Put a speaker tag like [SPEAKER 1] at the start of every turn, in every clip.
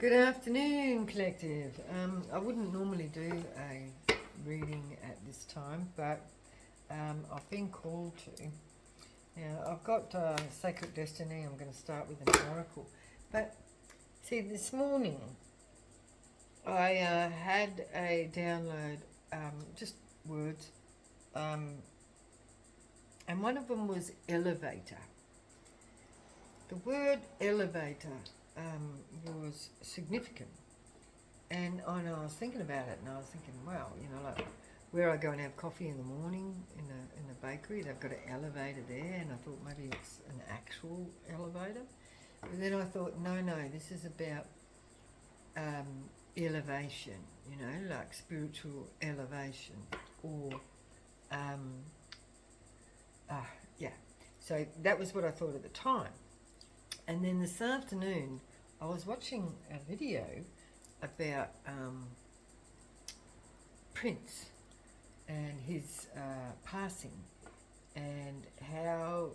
[SPEAKER 1] Good afternoon, collective. I wouldn't normally do a reading at this time, but I've been called to. Now, I've got Sacred Destiny. I'm going to start with an oracle. But see, this morning I had a download, just words, and one of them was elevator. The word elevator was significant. And I know I was thinking about it, and I was thinking, wow, like where I go and have coffee in the morning in a bakery, they've got an elevator there, and I thought maybe it's an actual elevator. But then I thought, no, this is about elevation, like spiritual elevation, or yeah. So that was what I thought at the time. And then this afternoon, I was watching a video about Prince and his passing, and how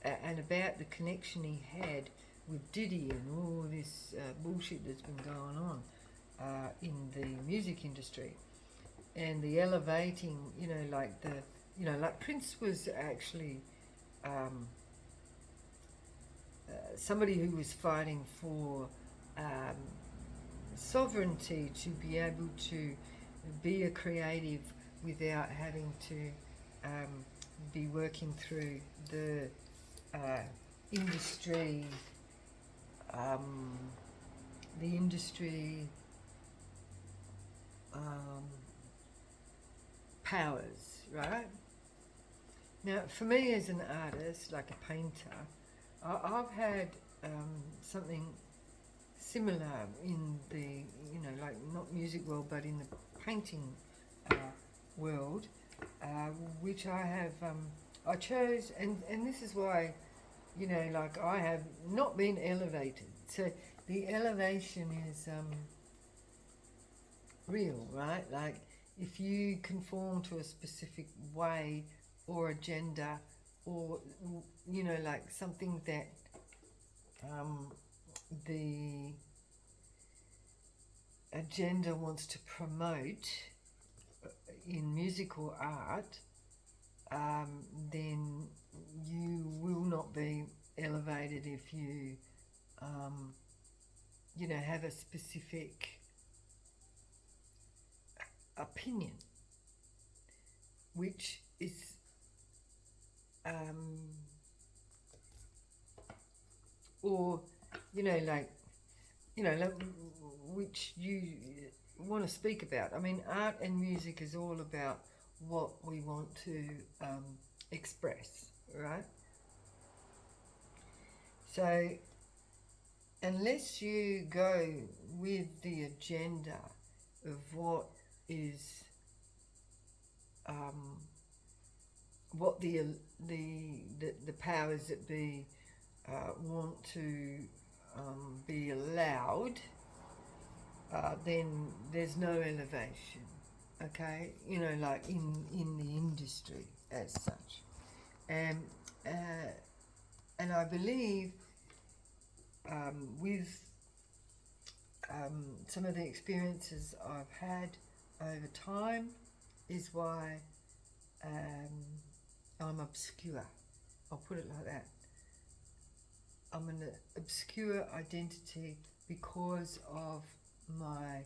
[SPEAKER 1] and about the connection he had with Diddy and all this bullshit that's been going on in the music industry, and the elevating, like Prince was actually somebody who was fighting for sovereignty, to be able to be a creative without having to be working through the industry, the industry powers, right? Now, for me as an artist, like a painter, I've had something similar in the, like not music world, but in the painting world, which I have, I chose, and this is why, like I have not been elevated. So the elevation is real, right? Like if you conform to a specific way or agenda, or like something that the agenda wants to promote in musical art, then you will not be elevated if you have a specific opinion, which is or like which you want to speak about. I mean, art and music is all about what we want to express, right? So unless you go with the agenda of what is what the powers that be want to be allowed, then there's no elevation, okay? Like in the industry as such. And I believe with some of the experiences I've had over time is why I'm obscure. I'll put it like that. I'm an obscure identity because of my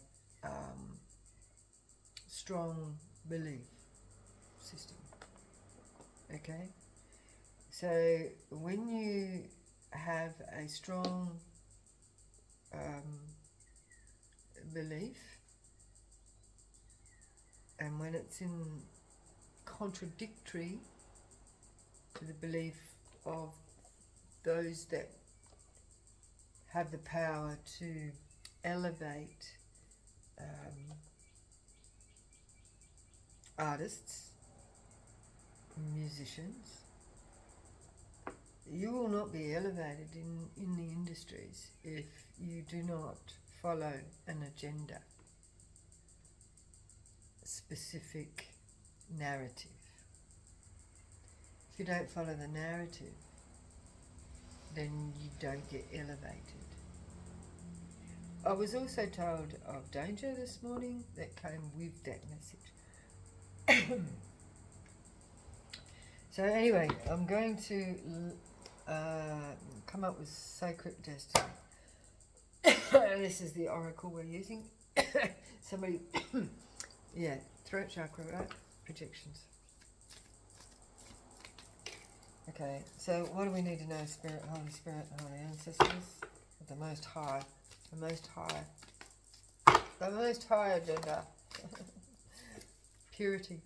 [SPEAKER 1] strong belief system. Okay? So when you have a strong belief, and when it's in contradictory to the belief of those that have the power to elevate artists, musicians, you will not be elevated in the industries if you do not follow an agenda, specific narrative. If you don't follow the narrative, then you don't get elevated. I was also told of danger this morning that came with that message. So anyway, I'm going to come up with Sacred Destiny. This is the oracle we're using. Somebody, yeah, throat chakra, right? Projections. Okay, so what do we need to know? Spirit, Holy Ancestors, the Most High, the Most High, the Most High agenda. Purity.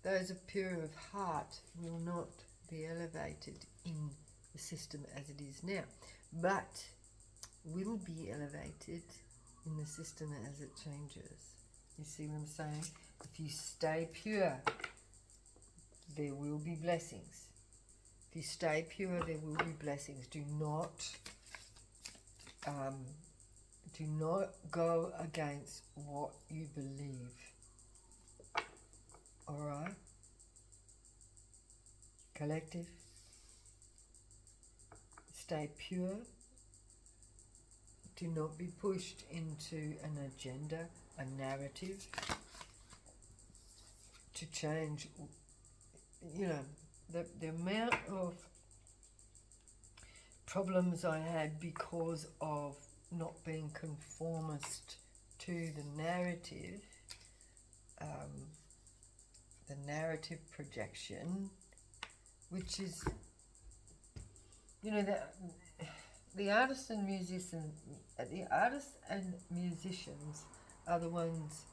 [SPEAKER 1] Those of pure of heart will not be elevated in the system as it is now, but will be elevated in the system as it changes. You see what I'm saying? If you stay pure, there will be blessings. If you stay pure, there will be blessings. Do not go against what you believe. All right? Collective. Stay pure. Do not be pushed into an agenda, a narrative to change, you know, the amount of problems I had because of not being conformist to the narrative projection, which is, you know, the artists and musicians are the ones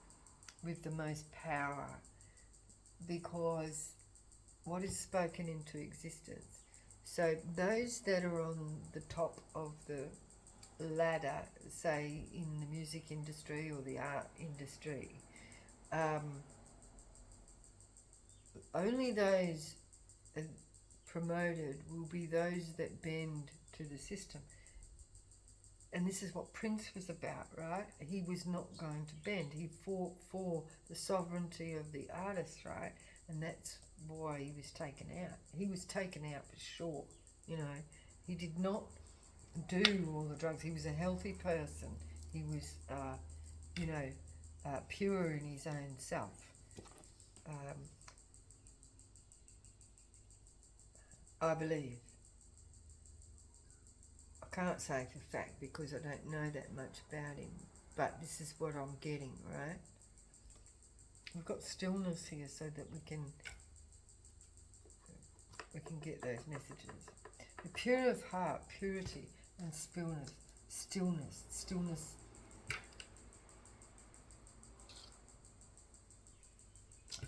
[SPEAKER 1] with the most power, because what is spoken into existence. So those that are on the top of the ladder, say in the music industry or the art industry, only those promoted will be those that bend to the system. And this is what Prince was about, right? He was not going to bend. He fought for the sovereignty of the artist, right? And that's why he was taken out. He was taken out for sure, you know. He did not do all the drugs. He was a healthy person. He was, pure in his own self. I believe. I can't say for fact because I don't know that much about him, but this is what I'm getting, right? We've got stillness here so that we can get those messages. The pure of heart, purity and stillness.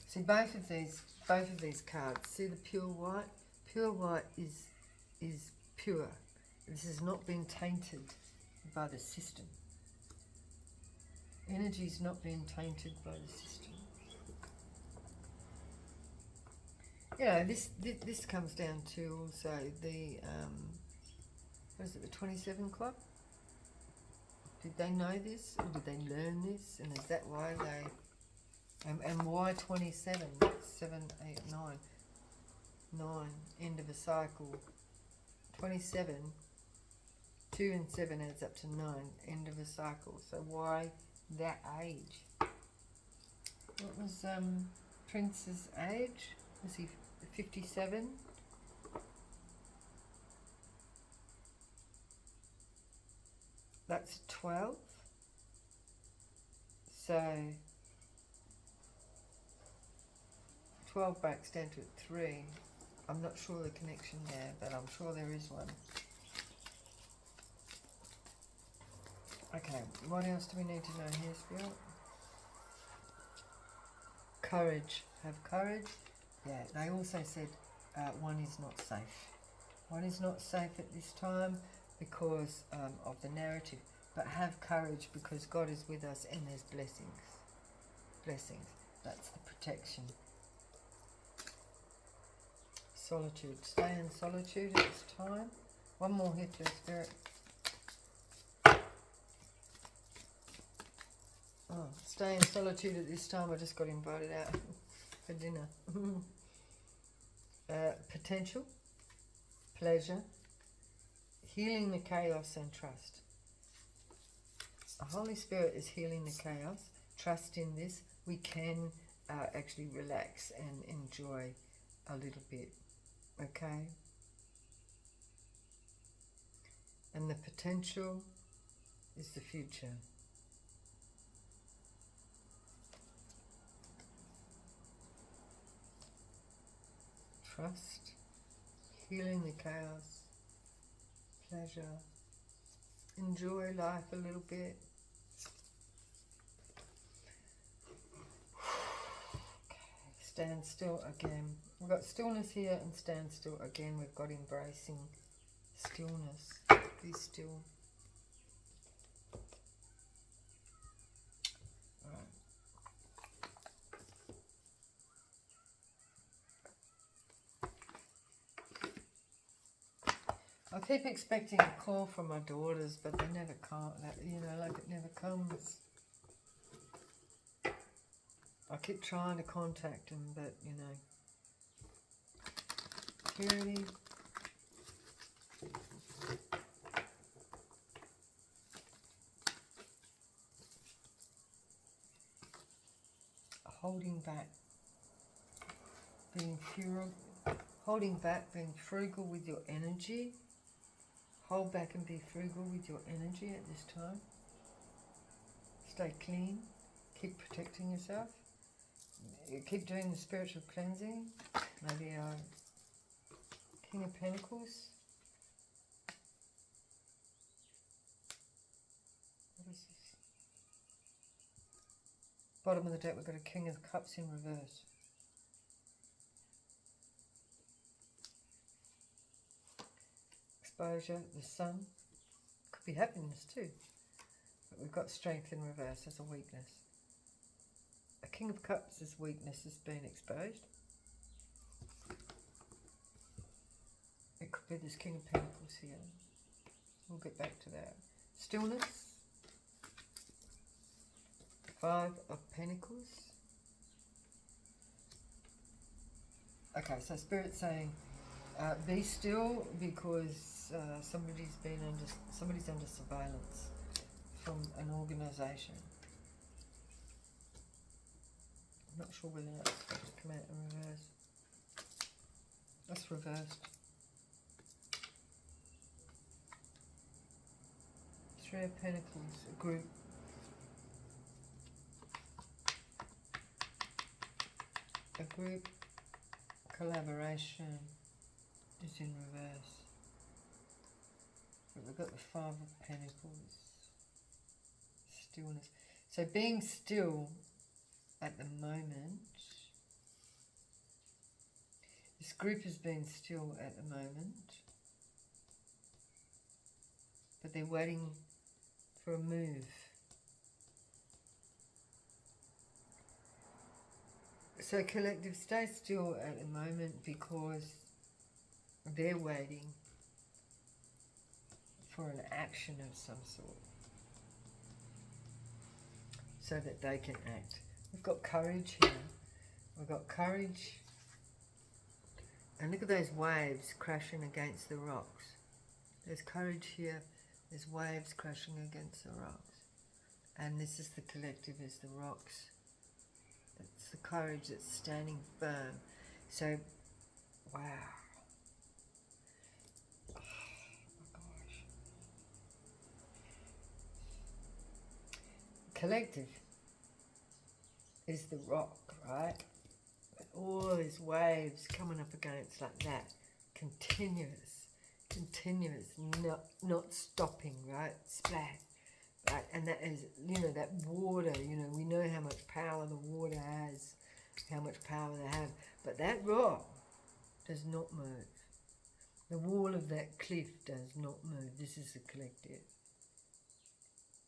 [SPEAKER 1] See both of these cards. See the pure white? Pure white is pure. This has not been tainted by the system. Energy's not been tainted by the system. You know, this comes down to also the what is it, the 27 Club? Did they know this, or did they learn this, and is that why they and why 27? 7, 8, 9, 9, end of a cycle. 27, 2 and 7 adds up to 9, end of a cycle. So why that age? What was Prince's age? Was he 57? That's 12. So 12 breaks down to 3. I'm not sure the connection there, but I'm sure there is one. Okay, what else do we need to know here, Spirit? Courage. Have courage. Yeah, they also said one is not safe. One is not safe at this time because of the narrative. But have courage because God is with us and there's blessings. Blessings. That's the protection. Solitude. Stay in solitude at this time. One more here, please, Spirit. Oh, stay in solitude at this time. I just got invited out for dinner. Potential, pleasure, healing the chaos and trust. Holy Spirit is healing the chaos. Trust in this. We can actually relax and enjoy a little bit, okay? And the potential is the future. Trust, healing the chaos, pleasure, enjoy life a little bit. Stand still again. We've got stillness here and stand still again. We've got embracing stillness. Be still. Right. I keep expecting a call from my daughters, but they never come. You know, like it never comes. I keep trying to contact them, but you know. Purity. Holding back. Being frugal. Holding back, being frugal with your energy. Hold back and be frugal with your energy at this time. Stay clean. Keep protecting yourself. Keep doing the spiritual cleansing. Maybe King of Pentacles. What is this? Bottom of the deck, we've got a King of Cups in reverse. Exposure, the Sun. Could be happiness too. But we've got strength in reverse as a weakness. A King of Cups as weakness has been exposed. It could be this King of Pentacles here. We'll get back to that. Stillness. Five of Pentacles. Okay, so Spirit's saying, be still because somebody's under surveillance from an organisation. I'm not sure whether that's supposed to come out in reverse. That's reversed. Three of Pentacles, a group. A group collaboration is in reverse. But we've got the Five of Pentacles. Stillness. So being still at the moment, this group has been still at the moment, but they're waiting for a move. So collective, stay still at the moment because they're waiting for an action of some sort so that they can act. We've got courage here. We've got courage. And look at those waves crashing against the rocks. There's courage here. There's waves crashing against the rocks. And this is the collective, is the rocks. It's the courage that's standing firm. So, wow. Oh my gosh. Collective is the rock, right? With all these waves coming up against like that. Continuous, not stopping, right? Splat. Right, and that is, you know, that water, you know, we know how much power the water has, how much power they have, but that rock does not move. The wall of that cliff does not move. This is the collective.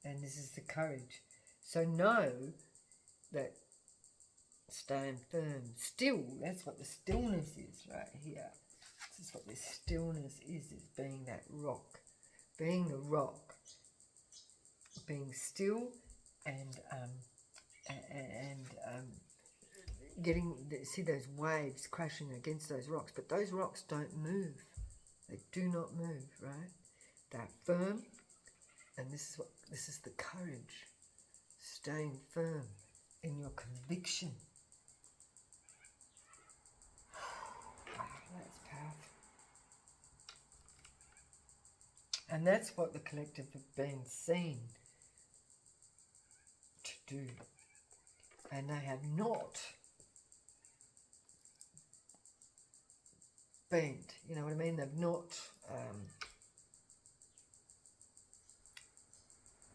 [SPEAKER 1] And this is the courage. So know that stand firm. Still, that's what the stillness is right here. This is what this stillness is being that rock. Being the rock. Being still and getting, see those waves crashing against those rocks, but those rocks don't move. They do not move, right? They're firm, And this is the courage, staying firm in your conviction. Wow, that's powerful. And that's what the collective have been seen to do. And they have not bent, you know what I mean? They've not,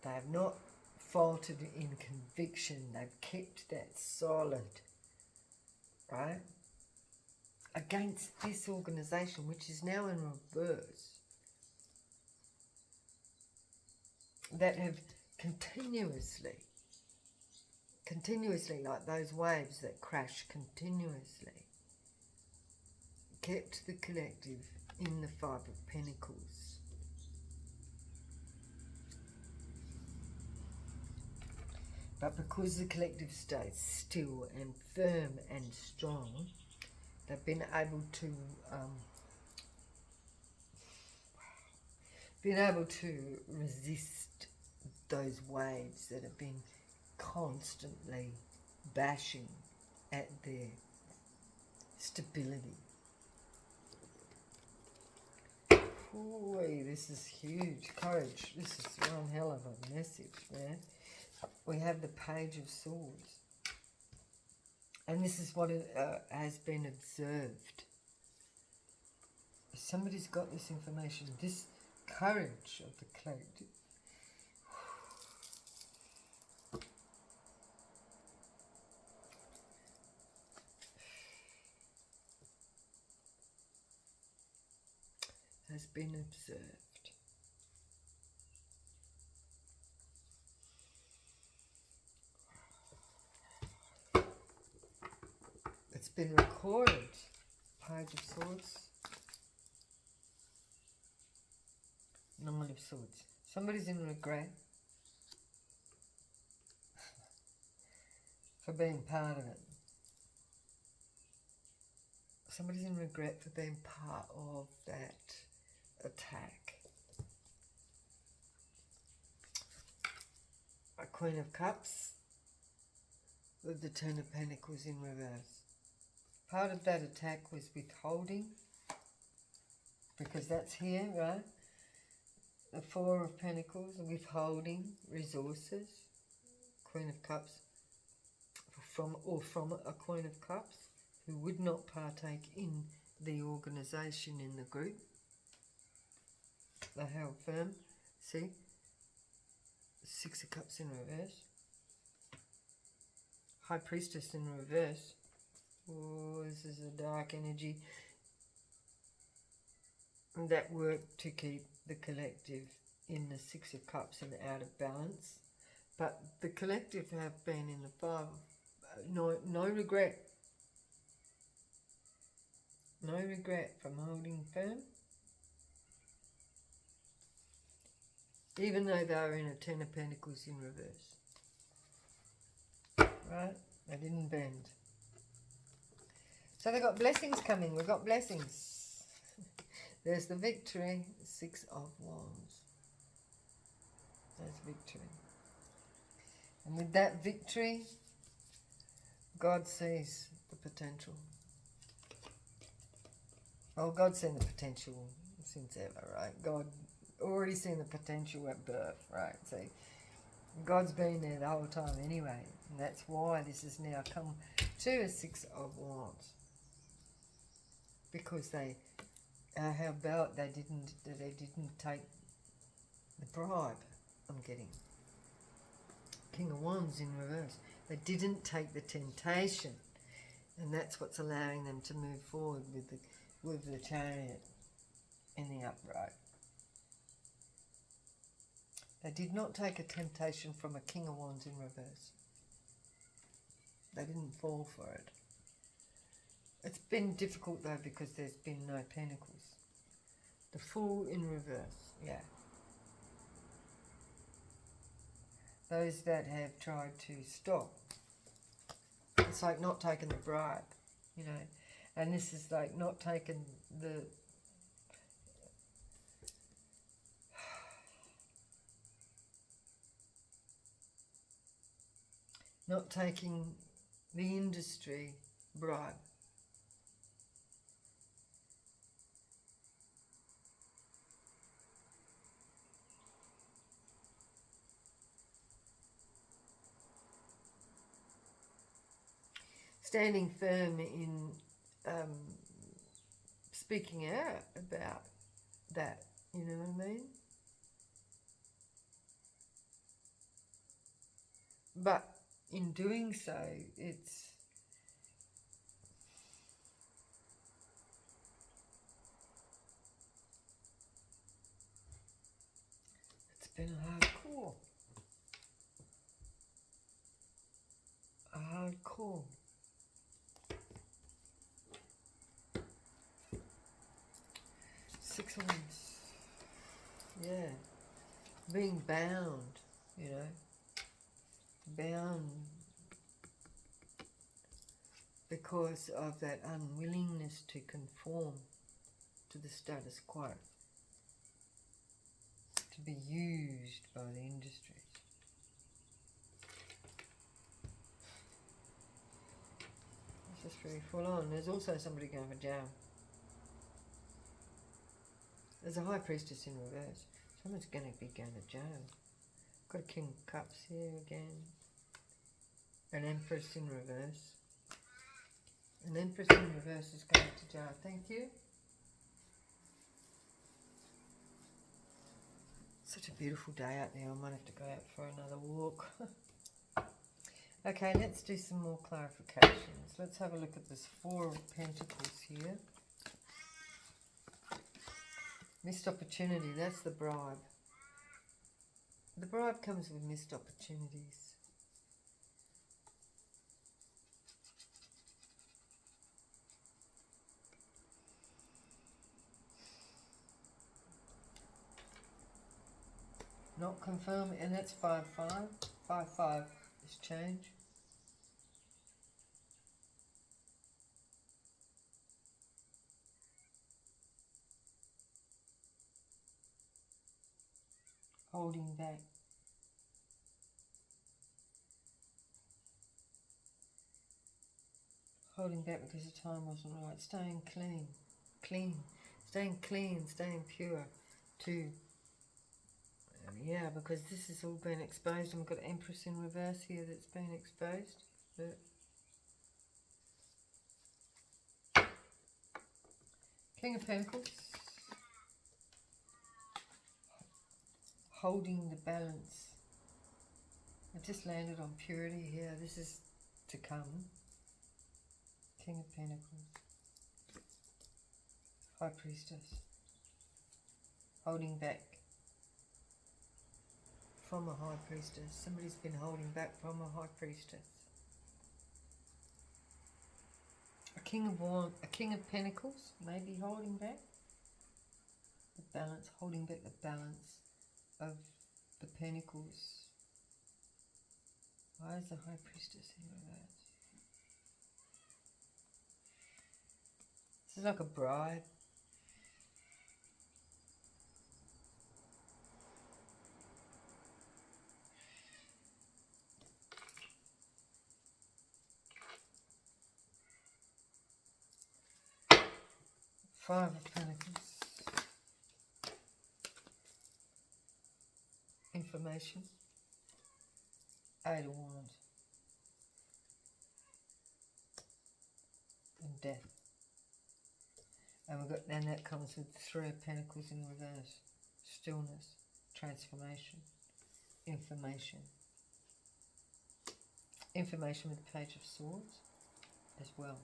[SPEAKER 1] they have not faltered in conviction. They've kept that solid, right? Against this organisation, which is now in reverse, that have continuously, like those waves that crash continuously, kept the collective in the Five of Pentacles. But because the collective stays still and firm and strong, they've been able to resist those waves that have been constantly bashing at their stability. Boy, this is huge. Courage. This is one hell of a message, man. We have the Page of Swords. And this is what has been observed. Somebody's got this information. This courage of the collective. Has been observed. It's been recorded. Page of Swords. Nine of Swords. Somebody's in regret for being part of it. Somebody's in regret for being part of that attack. A Queen of Cups with the Ten of Pentacles in reverse. Part of that attack was withholding, because that's here, right? The Four of Pentacles, withholding resources. Queen of Cups from a Queen of Cups who would not partake in the organisation, in the group. They held firm. See? Six of Cups in reverse. High Priestess in reverse. Oh, this is a dark energy. That worked to keep the collective in the Six of Cups and out of balance. But the collective have been in the Five. No regret. No regret from holding firm. Even though they were in a Ten of Pentacles in reverse. Right? They didn't bend. So they've got blessings coming. We've got blessings. There's the victory. Six of Wands. There's victory. And with that victory, God sees the potential. Oh, God's seen the potential since ever, right? God already seen the potential at birth, right? So God's been there the whole time anyway. And that's why this has now come to a Six of Wands. Because they, how about they didn't take the bribe I'm getting. King of Wands in reverse. They didn't take the temptation. And that's what's allowing them to move forward with the Chariot in the upright. They did not take a temptation from a King of Wands in reverse. They didn't fall for it. It's been difficult though because there's been no Pentacles. The Fool in reverse, yeah. Those that have tried to stop. It's like not taking the bribe, you know. And this is like not taking the... not taking the industry bribe. Standing firm in speaking out about that, you know what I mean? But in doing so, it's been a hardcore. 6 months, yeah, being bound, you know, bound because of that unwillingness to conform to the status quo, to be used by the industry. It's just very full on. There's also somebody going for jail. There's a High Priestess in reverse. Someone's going to be going to jail. Got a King of Cups here again. An Empress in reverse. An Empress in reverse is going to jail. Thank you. Such a beautiful day out there. I might have to go out for another walk. Okay, let's do some more clarifications. Let's have a look at this Four of Pentacles here. Missed opportunity, that's the bribe. The bribe comes with missed opportunities. Not confirmed, and that's 5-5. 5-5 is change. Holding back. Holding back because the time wasn't right. Staying clean. Staying clean, staying pure. Yeah, because this has all been exposed. And we've got Empress in reverse here that's been exposed. But King of Pentacles. Holding the balance. I just landed on purity here. This is to come. King of Pentacles. High Priestess. Holding back from a High Priestess. Somebody's been holding back from a High Priestess. A King of Pentacles, maybe holding back. The balance, holding back the balance of the Pentacles. Why is the High Priestess in reverse? This is like a bride. Five of Pentacles. Information. Eight of Wands. And Death. And that comes with Three of Pentacles in reverse. Stillness. Transformation. Information. Information with the Page of Swords as well.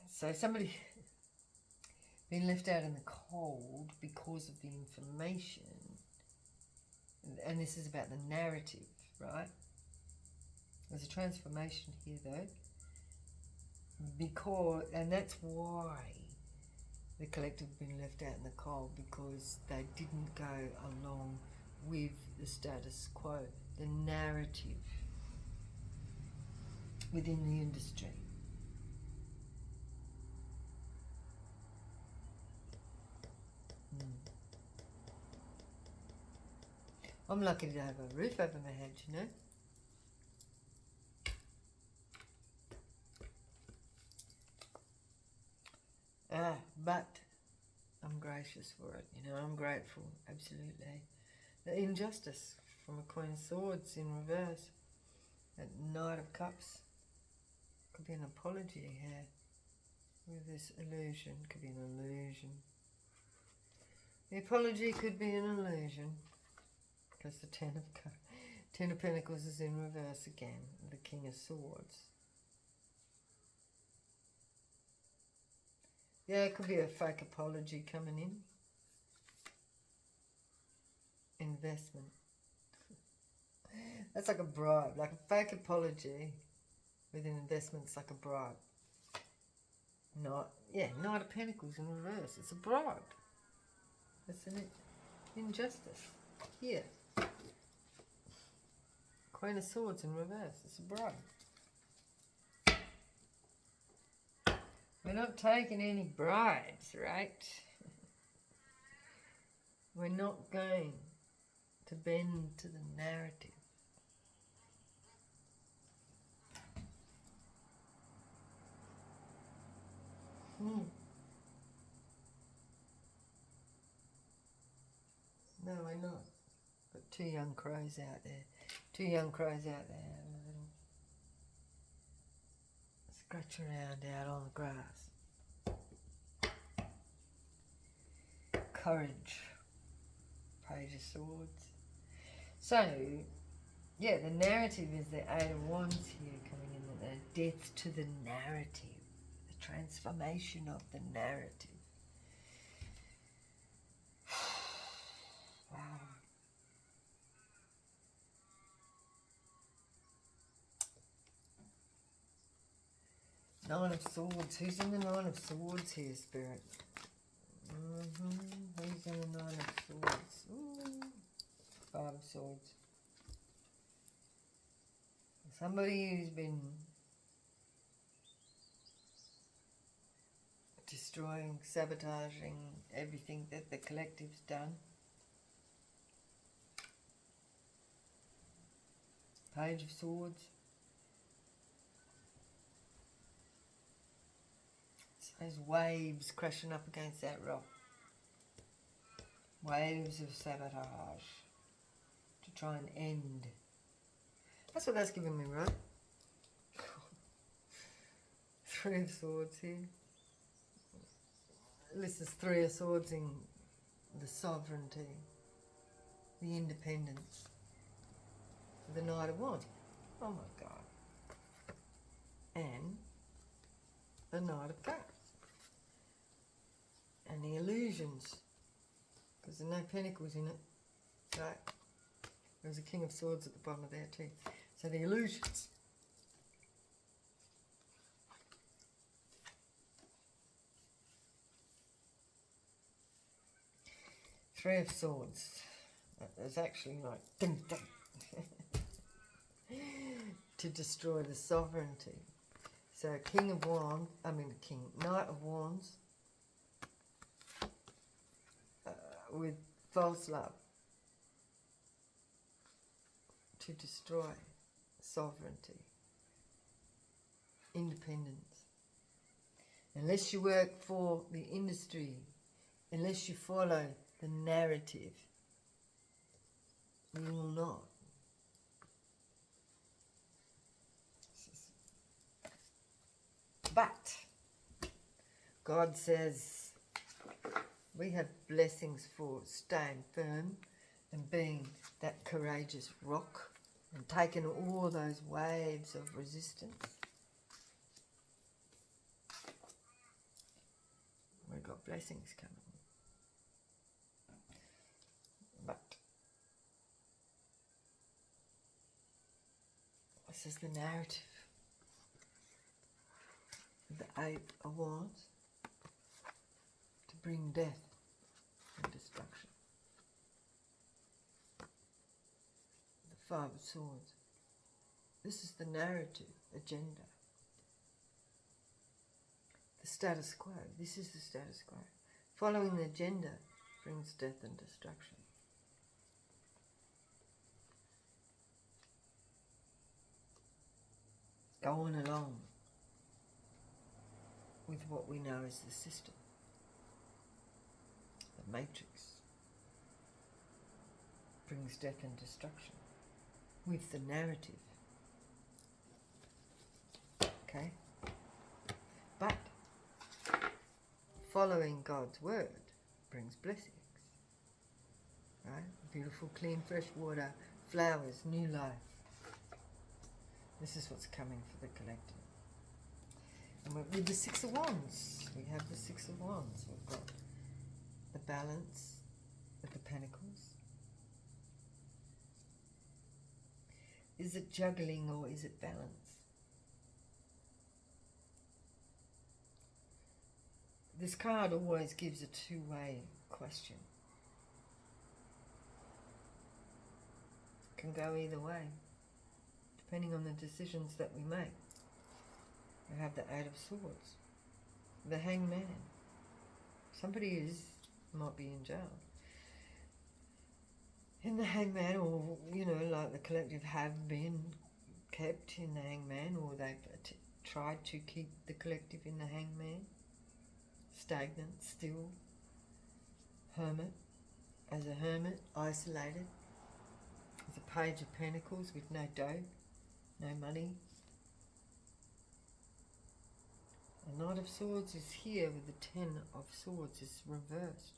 [SPEAKER 1] So somebody been left out in the cold because of the information. And this is about the narrative, right? There's a transformation here though. And that's why the collective have been left out in the cold, because they didn't go along with the status quo, the narrative within the industry. I'm lucky to have a roof over my head, you know. But I'm gracious for it, you know, I'm grateful, absolutely. The injustice from a Queen of Swords in reverse. That Knight of Cups. Could be an apology here. With this illusion, could be an illusion. The apology could be an illusion. Because the Ten of Pentacles is in reverse again. The King of Swords. Yeah, it could be a fake apology coming in. Investment. That's like a bribe. Like a fake apology with an investment's like a bribe. Knight of Pentacles in reverse. It's a bribe. It's an injustice. Here. Queen of Swords in reverse. It's a bribe. We're not taking any bribes, right? We're not going to bend to the narrative. No, we're not. Got two young crows out there. Two young crows out there having a little scratch around out on the grass. Courage. Page of Swords. So, yeah, the narrative is the Eight of Wands here coming in. The death to the narrative. The transformation of the narrative. Wow. Nine of Swords. Who's in the Nine of Swords here, Spirit? Who's in the Nine of Swords? Ooh. Five of Swords. Somebody who's been destroying, sabotaging everything that the collective's done. Page of Swords. It's those waves crashing up against that rock. Waves of sabotage to try and end. That's what that's giving me, right? Three of Swords here. This is Three of Swords in the sovereignty, the independence, the Knight of Wands. Oh my God. And the Knight of Cups. And the illusions, because there's no pentacles in it. Right? There's a King of Swords at the bottom of there too. So the illusions. Three of Swords. There's actually like ding, ding. To destroy the sovereignty. So King of Wands, Knight of Wands with false love to destroy sovereignty, independence. Unless you work for the industry, unless you follow the narrative, you will not. But God says we have blessings for staying firm and being that courageous rock and taking all those waves of resistance. We've got blessings coming. But this is the narrative. The Eight of Wands to bring death and destruction. The Five of Swords. This is the narrative agenda. The status quo. This is the status quo. Following the agenda brings death and destruction. going along with what we know as the system, the matrix, brings death and destruction with the narrative. Okay? But following God's word brings blessings. Right? Beautiful, clean, fresh water, flowers, new life. This is what's coming for the collective. And with the Six of Wands, we have the Six of Wands. We've got the balance with the Pentacles. Is it juggling or is it balance? This card always gives a two-way question. It can go either way, depending on the decisions that we make. We have the Eight of Swords, the Hangman. Somebody might be in jail. In the Hangman, or, you know, like the collective have been kept in the Hangman, or they've tried to keep the collective in the Hangman. Stagnant, still, hermit, as a hermit, isolated. There's a Page of Pentacles with no dough, no money. The Knight of Swords is here with the Ten of Swords, is reversed.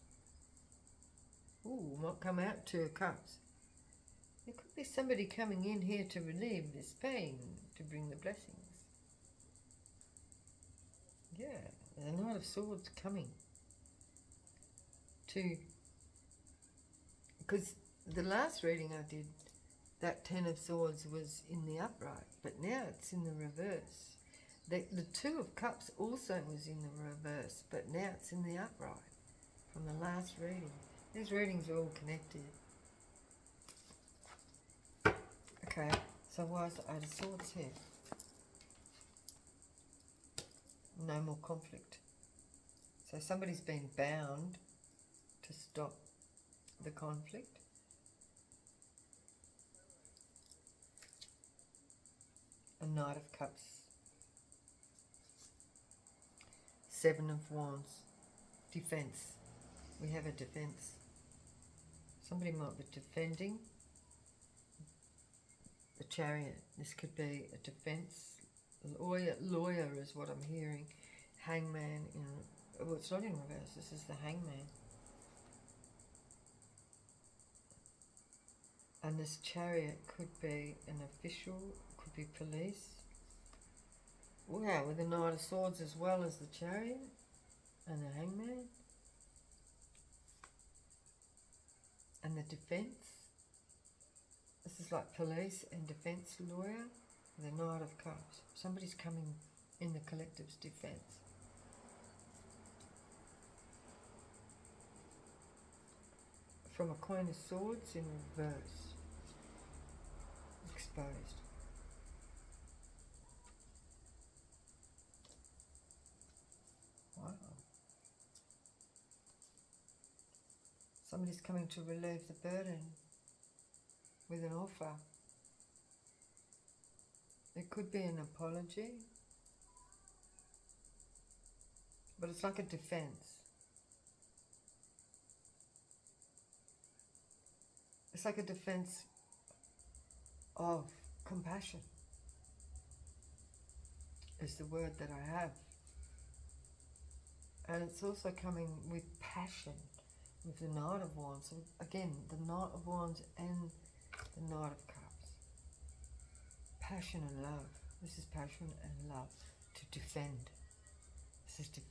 [SPEAKER 1] Ooh, might come out Two of Cups. There could be somebody coming in here to relieve this pain, to bring the blessings. Yeah, the Knight of Swords coming. Because the last reading I did, that Ten of Swords was in the upright, but now it's in the reverse. The Two of Cups also was in the reverse, but now it's in the upright from the last reading. These readings are all connected. Okay, so why is the Eight of Swords here? No more conflict. So somebody's been bound to stop the conflict. A Knight of Cups. Seven of Wands. Defense. We have a defense. Somebody might be defending the Chariot. This could be a defense. Lawyer is what I'm hearing. Hangman in... Well, it's not in reverse. This is the Hangman. And this Chariot could be an official, could be police. Wow, with the Knight of Swords as well as the Chariot and the Hangman. And the defense. This is like police and defense lawyer. The Knight of Cups. Somebody's coming in the collective's defense. From a Queen of Swords in reverse. Exposed. Wow. Somebody's coming to relieve the burden with an offer. It could be an apology, but it's like a defense. It's like a defense of compassion, is the word that I have. And it's also coming with passion, with the Knight of Wands. So again, the Knight of Wands and the Knight of Cups. Passion and love. This is passion and love. To defend. This is defense.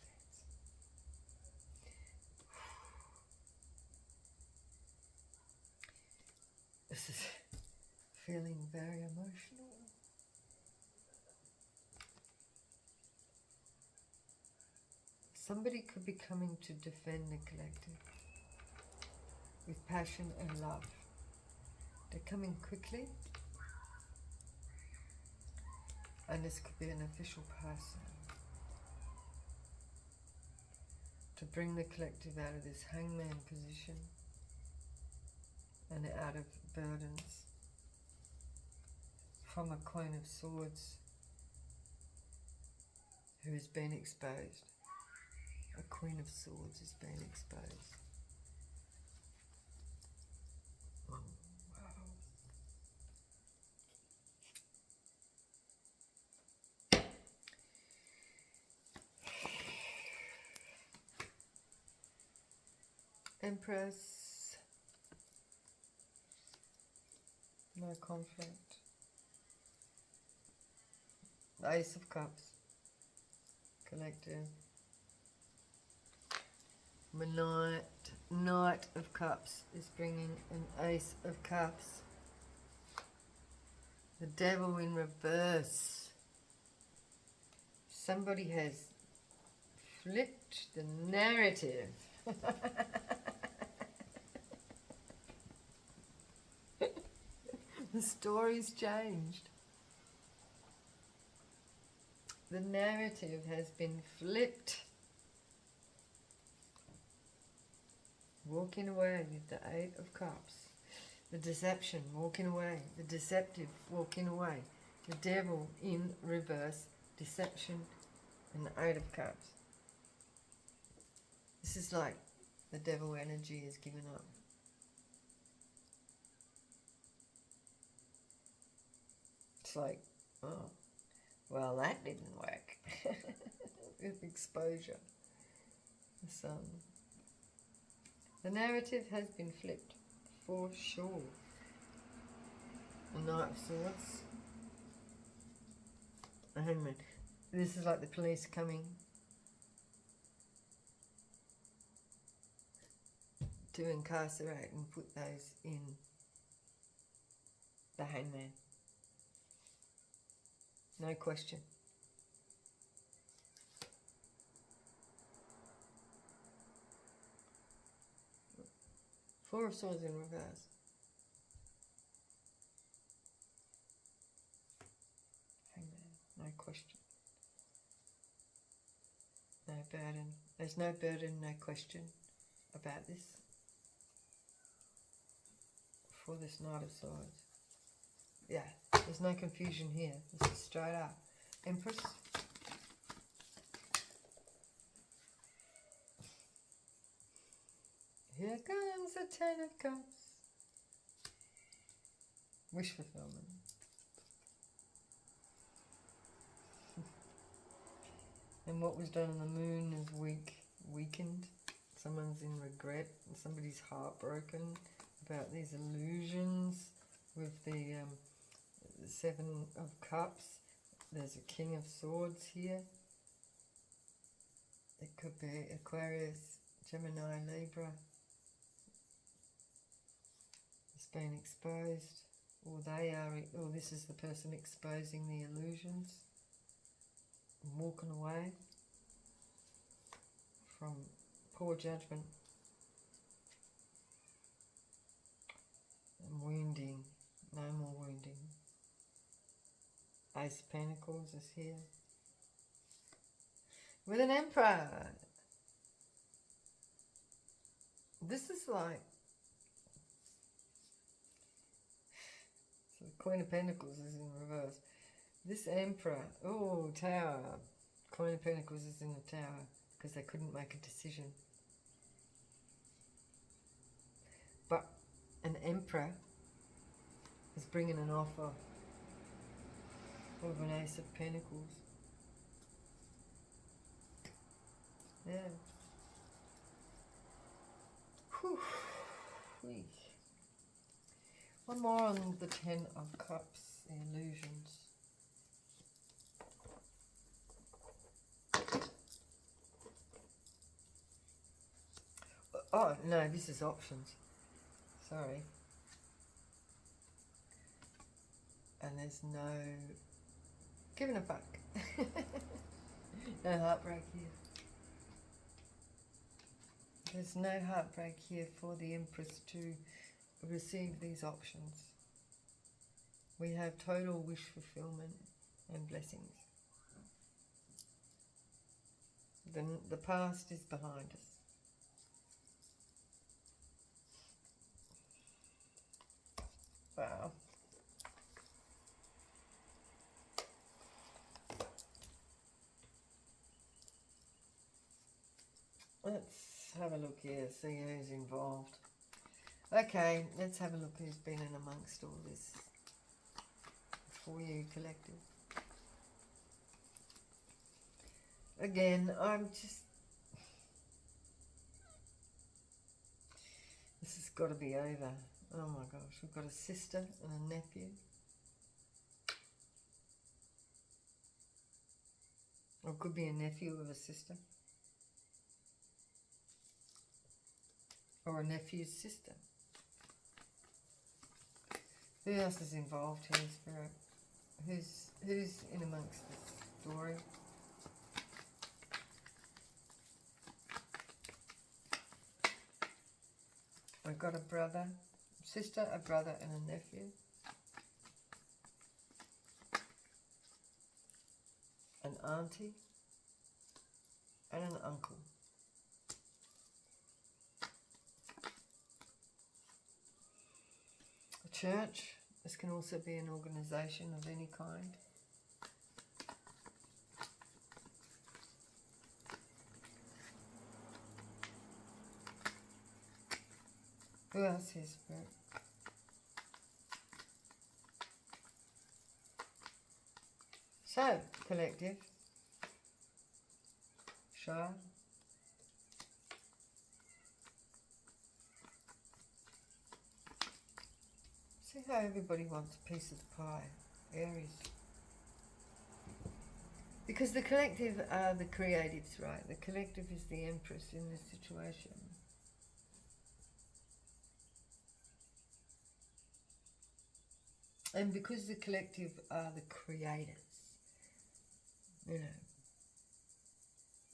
[SPEAKER 1] This is feeling very emotional. Somebody could be coming to defend the collective with passion and love. They're coming quickly. And this could be an official person to bring the collective out of this hangman position and out of burdens. From a Queen of Swords who has been exposed. A Queen of Swords has been exposed. Oh, wow. Empress. No conflict. Ace of Cups. Collective. Knight of Cups is bringing an Ace of Cups. The Devil in reverse. Somebody has flipped the narrative. The story's changed. The narrative has been flipped. Walking away with the Eight of Cups. The deception, walking away. The deceptive, walking away. The Devil in reverse. Deception and the Eight of Cups. This is like the devil energy is given up. It's like, oh, well, that didn't work. With exposure. The sun. The narrative has been flipped, for sure. The Knight of Swords. The Hangman. This is like the police coming to incarcerate and put those in the Hangman. No question. Four of Swords in reverse. Hangman, no question. No burden. There's no burden, no question about this. For this Knight of Swords. Yeah, there's no confusion here. This is straight up. Empress. Here comes the Ten of Cups. Wish fulfillment. And what was done on the moon is weakened. Someone's in regret. Somebody's heartbroken about these illusions with the Seven of Cups. There's a King of Swords here. It could be Aquarius, Gemini, Libra. It's been exposed, or they are, or this is the person exposing the illusions, and walking away from poor judgment and wounding. No more wounding. Ace of Pentacles is here with an Emperor. This is like, so the Queen of Pentacles is in reverse. This Emperor, oh, Tower. Queen of Pentacles is in the Tower because they couldn't make a decision. But an Emperor is bringing an offer of an Ace of Pentacles. Yeah. Whew. One more on the Ten of Cups, the illusions. Oh, no, this is options. Sorry. And there's no giving a fuck. No heartbreak here. There's no heartbreak here for the Empress to receive these options. We have total wish fulfillment and blessings. The past is behind us. Wow. let's have a look here, see who's involved. Okay, let's have a look who's been in amongst all this for you, collective. Again, this has got to be over. Oh my gosh, we've got a sister and a nephew. Or it could be a nephew of a sister. Or a nephew's sister. Who else is involved here, Spirit? Who's in amongst this story? I've got a brother, sister, a brother and a nephew. An auntie and an uncle. A church. This can also be an organisation of any kind. Who else is Spirit? So, collective. Shire. See how everybody wants a piece of the pie. Aries. Because the collective are the creatives, right? The collective is the empress in this situation. And because the collective are the creators, you know,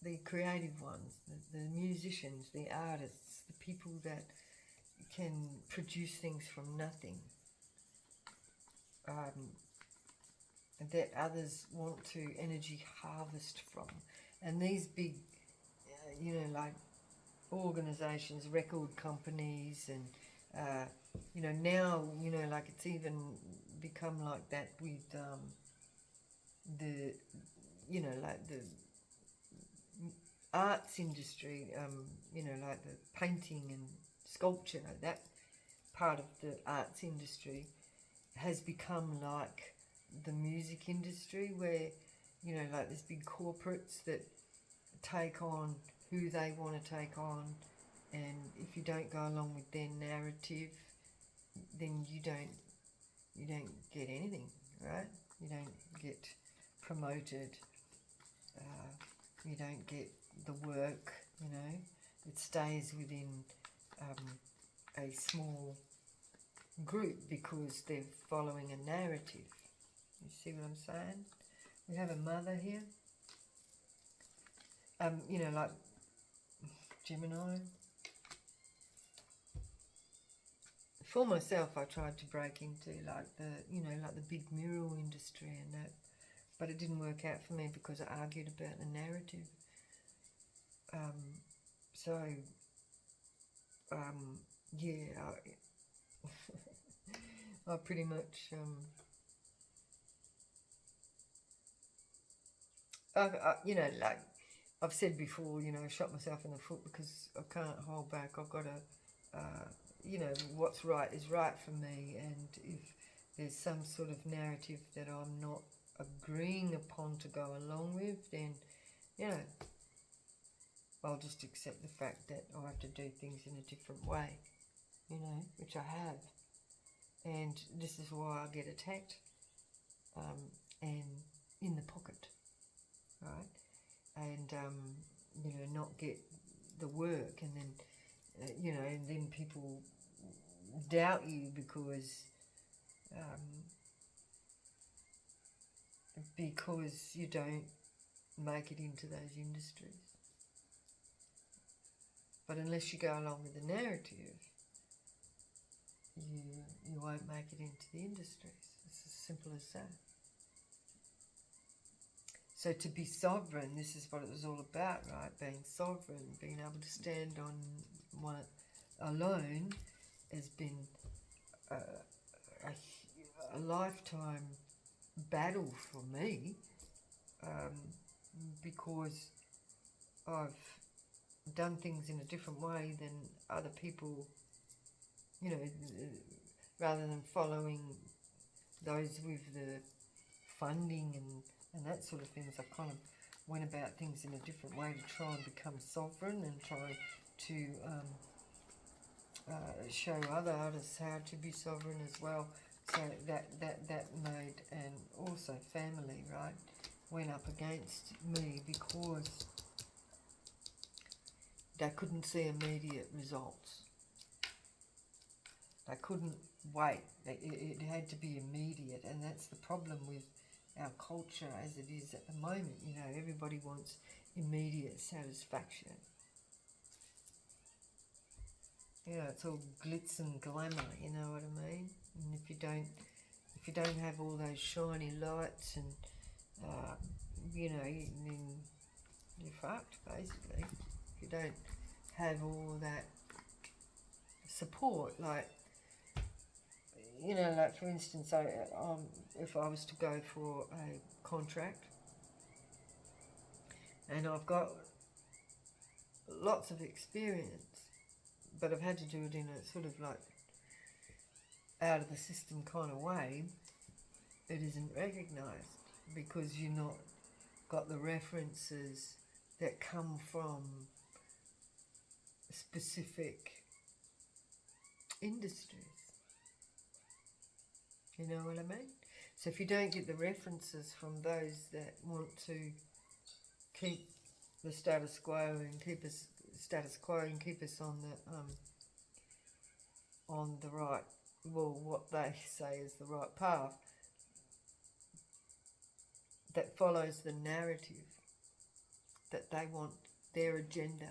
[SPEAKER 1] the creative ones, the musicians, the artists, the people that can produce things from nothing, that others want to energy harvest from. And these big, you know, like organisations, record companies and, you know, now, you know, like it's even become like that with the, you know, like the arts industry, you know, like the painting and sculpture, that part of the arts industry has become like the music industry where, you know, like there's big corporates that take on who they want to take on, and if you don't go along with their narrative, then you don't get anything, right? You don't get promoted, you don't get the work, you know. It stays within a small group because they're following a narrative. You see what I'm saying? We have a mother here. You know, like Gemini. For myself, I tried to break into like the, you know, like the big mural industry and that, but it didn't work out for me because I argued about the narrative. Yeah, I pretty much, you know, like I've said before, you know, I shot myself in the foot because I can't hold back. I've got to, you know, what's right is right for me, and if there's some sort of narrative that I'm not agreeing upon to go along with, then, you know, I'll just accept the fact that I have to do things in a different way, you know, which I have. And this is why I get attacked and in the pocket, right? And, you know, not get the work, and then, you know, and then people doubt you because you don't make it into those industries. But unless you go along with the narrative, you won't make it into the industries. It's as simple as that. So to be sovereign, this is what it was all about, right? Being sovereign, being able to stand on one alone has been a lifetime battle for me, because I've done things in a different way than other people, you know, rather than following those with the funding and that sort of things. I kind of went about things in a different way to try and become sovereign and try to show other artists how to be sovereign as well. So that made, and also family, right, went up against me because they couldn't see immediate results. They couldn't wait. It had to be immediate, and that's the problem with our culture as it is at the moment. You know, everybody wants immediate satisfaction. You know, it's all glitz and glamour, you know what I mean? And if you don't have all those shiny lights and, you know, then you're fucked, basically. If you don't have all that support, like, you know, like for instance, if I was to go for a contract, and I've got lots of experience, but I've had to do it in a sort of like out of the system kind of way, it isn't recognised because you're not got the references that come from specific industries. You know what I mean? So if you don't get the references from those that want to keep the status quo and keep us on the right, well, what they say is the right path, that follows the narrative that they want their agenda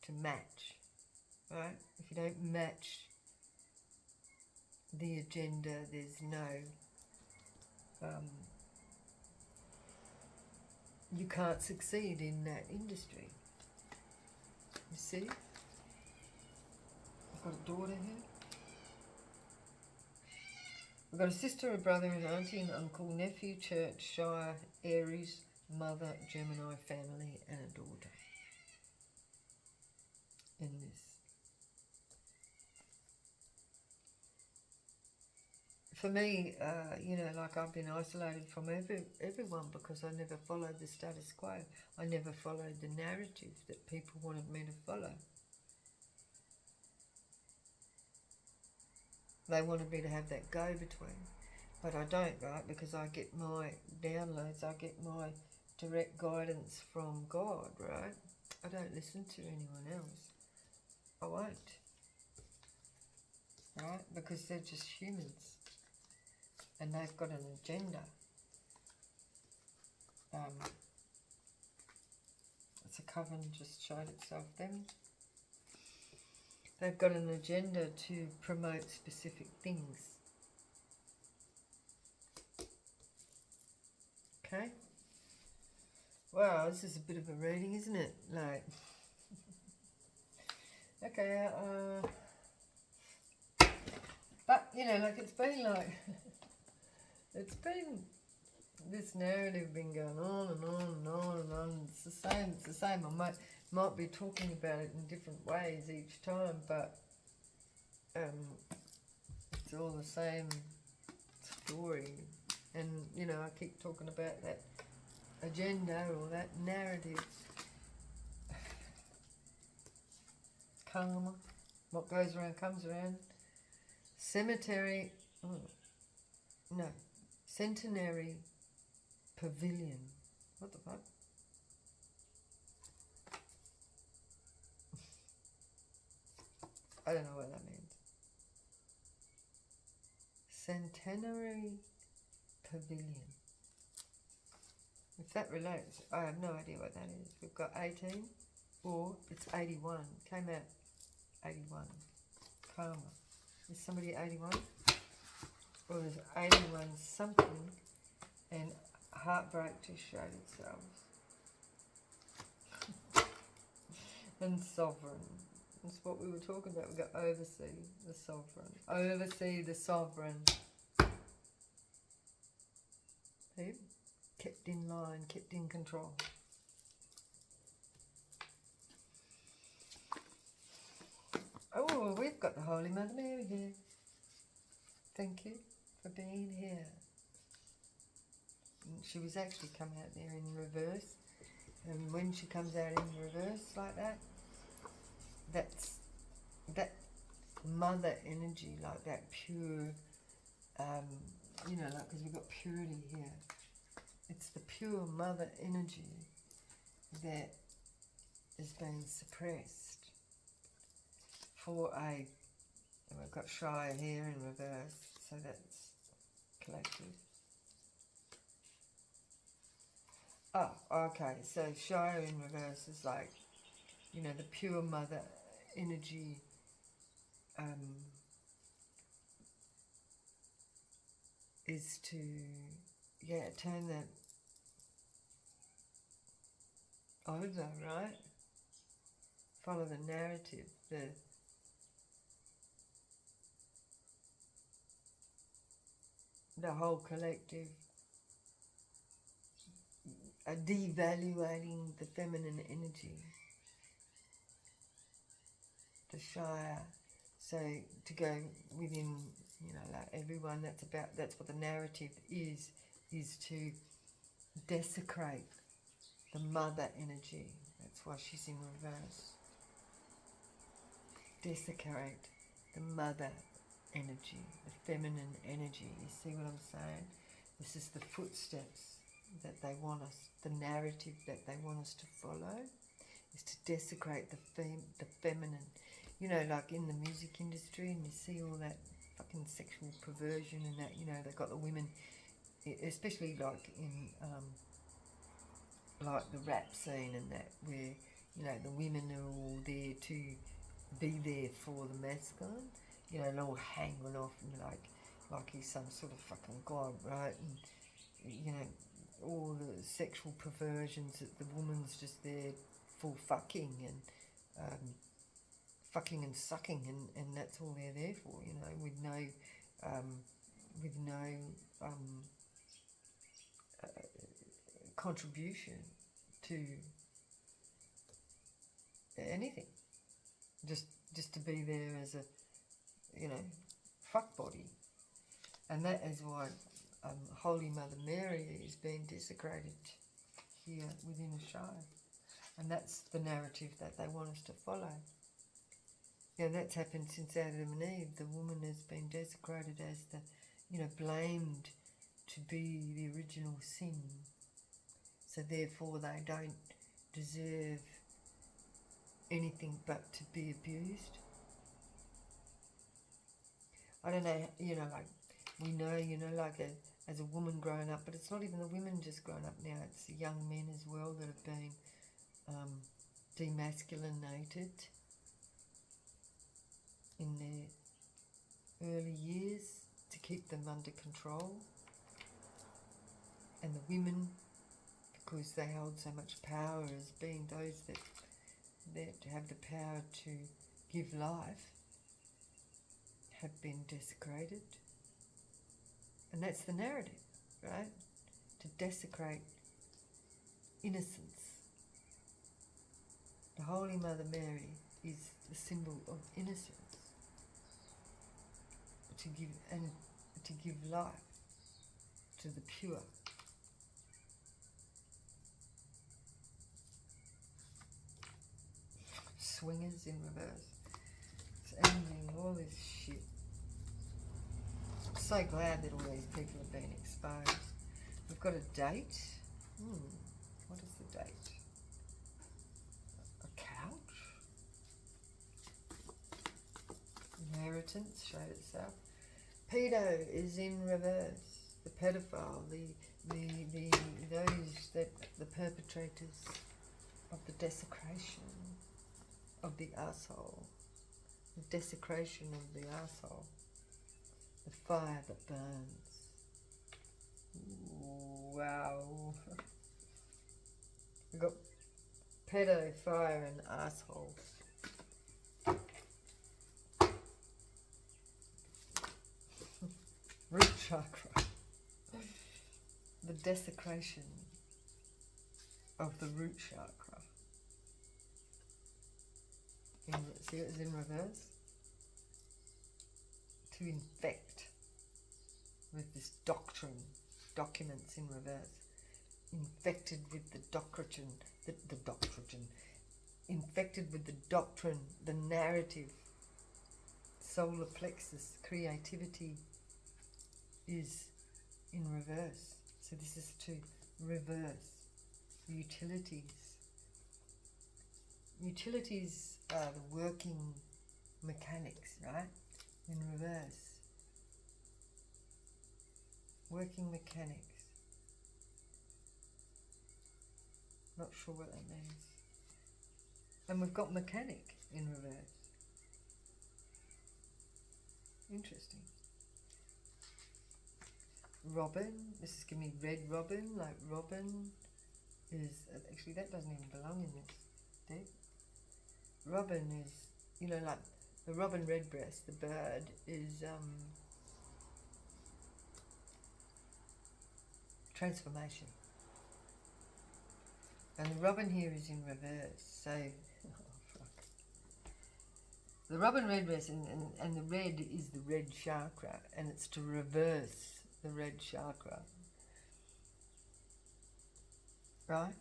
[SPEAKER 1] to match, right? If you don't match the agenda, there's no, you can't succeed in that industry. You see? I've got a daughter here. I've got a sister, a brother, an auntie, an uncle, nephew, church, shire, Aries, mother, Gemini family, and a daughter in this. For me, you know, like I've been isolated from everyone because I never followed the status quo. I never followed the narrative that people wanted me to follow. They wanted me to have that go-between, but I don't, right? Because I get my downloads, I get my direct guidance from God, right? I don't listen to anyone else. I won't, right? Because they're just humans. And they've got an agenda. It's a coven just showed itself then. They've got an agenda to promote specific things. Okay? Wow, this is a bit of a reading, isn't it? Like, okay, but, you know, like it's been like, it's been, this narrative been going on and on and on and on. It's the same. I might be talking about it in different ways each time, but it's all the same story. And, you know, I keep talking about that agenda or that narrative. Karma. What goes around comes around. Centenary Pavilion. What the fuck? I don't know what that means. Centenary Pavilion. If that relates, I have no idea what that is. We've got 18 or it's 81. Came out 81. Karma. Is somebody 81? Or is 81 something and heartbreak just showed itself? And sovereign. That's what we were talking about. We've got oversee the sovereign. Oversee the sovereign. See? Kept in line, kept in control. Oh, we've got the Holy Mother Mary here. Thank you for being here. And she was actually come out there in reverse. And when she comes out in reverse like that, that's that mother energy, like that pure, you know, like, because we've got purity here. It's the pure mother energy that is being suppressed for a, and we've got Shire here in reverse, so that's collected. Oh, okay, so Shire in reverse is like, you know, the pure mother energy, is to, yeah, turn that over, right? Follow the narrative, the whole collective, devaluating the feminine energy, the Shire. So to go within, you know, like everyone, that's what the narrative is to desecrate the mother energy. That's why she's in reverse. Desecrate the mother energy, the feminine energy. You see what I'm saying? This is the footsteps that they want us, the narrative that they want us to follow, is to desecrate the feminine. You know, like in the music industry, and you see all that fucking sexual perversion and that, you know, they've got the women, especially like in like the rap scene and that, where, you know, the women are all there to be there for the masculine, you know, and all hanging off and like he's some sort of fucking god, right? And, you know, all the sexual perversions that the woman's just there for fucking and fucking and sucking, and that's all they're there for, you know, with no contribution to anything, just to be there as a, you know, fuck body. And that is why Holy Mother Mary is being desecrated here within a show, and that's the narrative that they want us to follow. Yeah, that's happened since Adam and Eve. The woman has been desecrated as the, you know, blamed to be the original sin. So therefore they don't deserve anything but to be abused. I don't know, you know, like, we know, you know, like as a woman growing up, but it's not even the women just growing up now, it's the young men as well that have been demasculinated in their early years to keep them under control. And the women, because they hold so much power as being those that have the power to give life, have been desecrated. And that's the narrative, right? To desecrate innocence. The Holy Mother Mary is the symbol of innocence. To give life to the pure. Swingers in reverse. It's ending all this shit. I'm so glad that all these people have been exposed. We've got a date. What is the date? A couch? Inheritance showed itself. Pedo is in reverse. The pedophile, the perpetrators of the desecration of the arsehole. The desecration of the arsehole. The fire that burns. Ooh, wow. We've got pedo, fire and arsehole. Root chakra. The desecration of the root chakra. See, it's in reverse. to infect with this doctrine, documents in reverse, infected with the doctrine, infected with the doctrine, the narrative, solar plexus, creativity is in reverse. So this is to reverse. Utilities. Utilities are the working mechanics, right? In reverse. Working mechanics. Not sure what that means. And we've got mechanic in reverse. Interesting. Robin, this is giving me red robin, like robin is, actually that doesn't even belong in this deck. Robin is, you know, like the robin redbreast, the bird is transformation. And the robin here is in reverse, so, oh fuck. The robin redbreast and the red is the red chakra, and it's to reverse the red chakra. Right?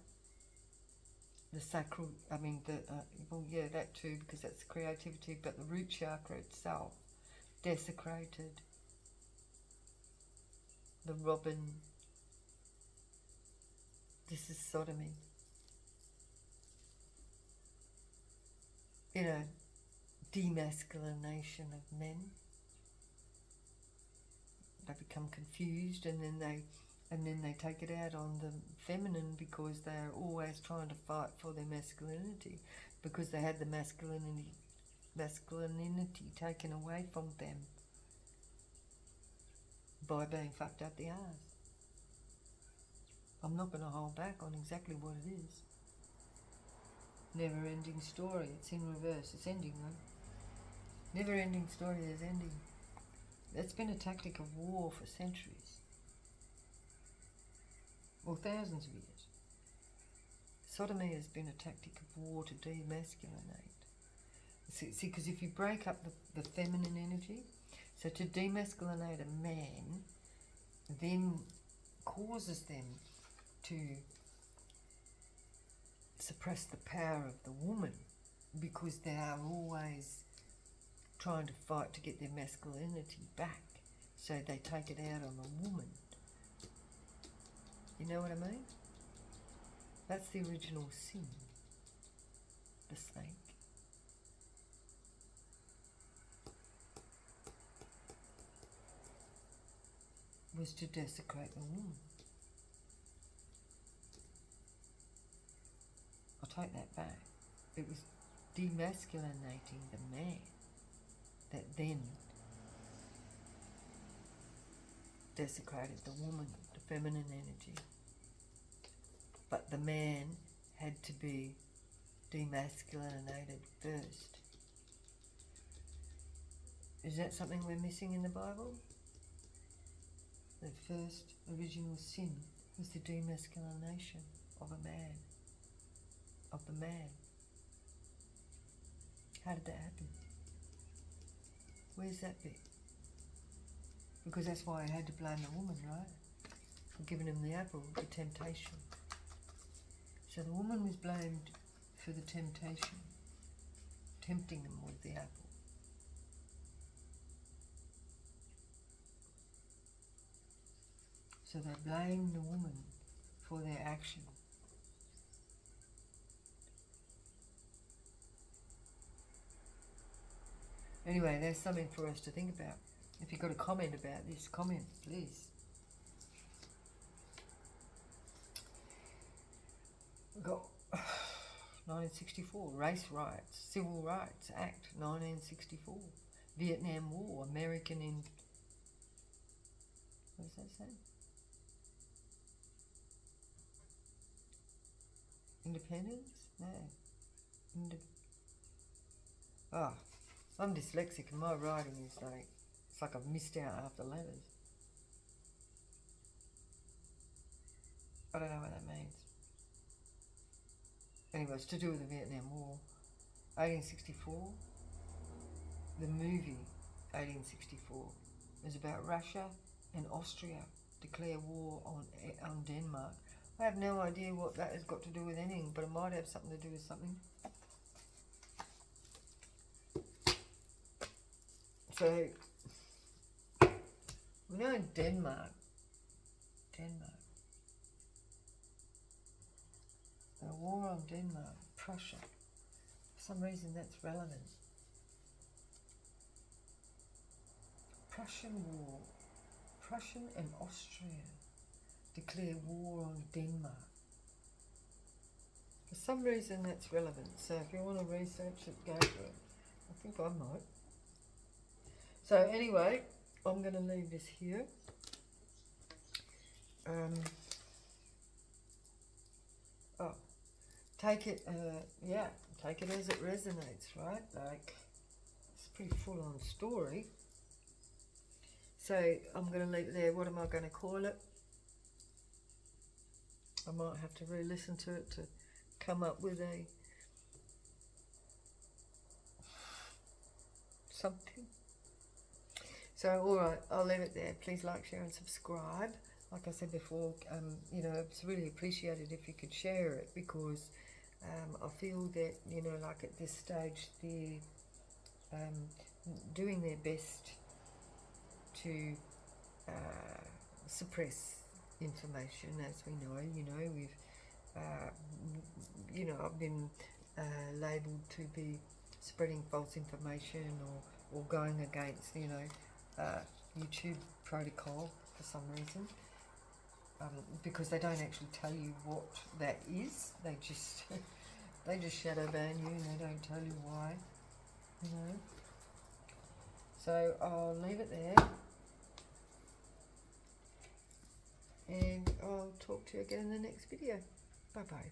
[SPEAKER 1] The sacral, I mean, well, yeah, that too, because that's creativity, but the root chakra itself, desecrated. The robin, this is sodomy. You know, demasculination of men. They become confused, and then they take it out on the feminine because they're always trying to fight for their masculinity, because they had the masculinity taken away from them by being fucked up the arse. I'm not going to hold back on exactly what it is. Never-ending story. It's in reverse. It's ending though. Never-ending story is ending. That's been a tactic of war for centuries. Well, thousands of years. Sodomy has been a tactic of war to demasculinate. See, because if you break up the feminine energy, so to demasculinate a man then causes them to suppress the power of the woman, because they are always trying to fight to get their masculinity back, so they take it out on the woman. You know what I mean? That's the original sin. The snake. Was to desecrate the woman. I'll take that back. It was demasculinating the man that then desecrated the woman, the feminine energy. But the man had to be demasculinated first. Is that something we're missing in the Bible? The first original sin was the demasculination of a man, of the man. How did that happen? Where's that bit? Because that's why I had to blame the woman, right? For giving him the apple, the temptation. So the woman was blamed for the temptation, tempting them with the apple. So they blame the woman for their action. Anyway, there's something for us to think about. If you've got a comment about this, comment, please. We've got 1964, Race Rights, Civil Rights Act, 1964. Vietnam War, American in... What does that say? Independence? No. I'm dyslexic and my writing is like, it's like I've missed out half the letters. I don't know what that means. Anyway, it's to do with the Vietnam War. 1864, the movie. 1864. It was about Russia and Austria declare war on Denmark. I have no idea what that has got to do with anything, but it might have something to do with something. So, we know Denmark, the war on Denmark, Prussia. For some reason that's relevant. Prussian war. Prussian and Austria declare war on Denmark. For some reason that's relevant. So if you want to research it, go for it. I think I might. So anyway, I'm going to leave this here. Take it, take it as it resonates, right? Like, it's a pretty full-on story. So I'm going to leave it there. What am I going to call it? I might have to re-listen to it to come up with something. So, all right, I'll leave it there. Please like, share, and subscribe. Like I said before, you know, it's really appreciated if you could share it, because I feel that, you know, like at this stage, they're doing their best to suppress information, as we know. You know, you know, I've been labelled to be spreading false information or going against, you know, YouTube protocol for some reason. Because they don't actually tell you what that is. They just they just shadow ban you, and they don't tell you why, you know. So I'll leave it there, and I'll talk to you again in the next video. Bye bye.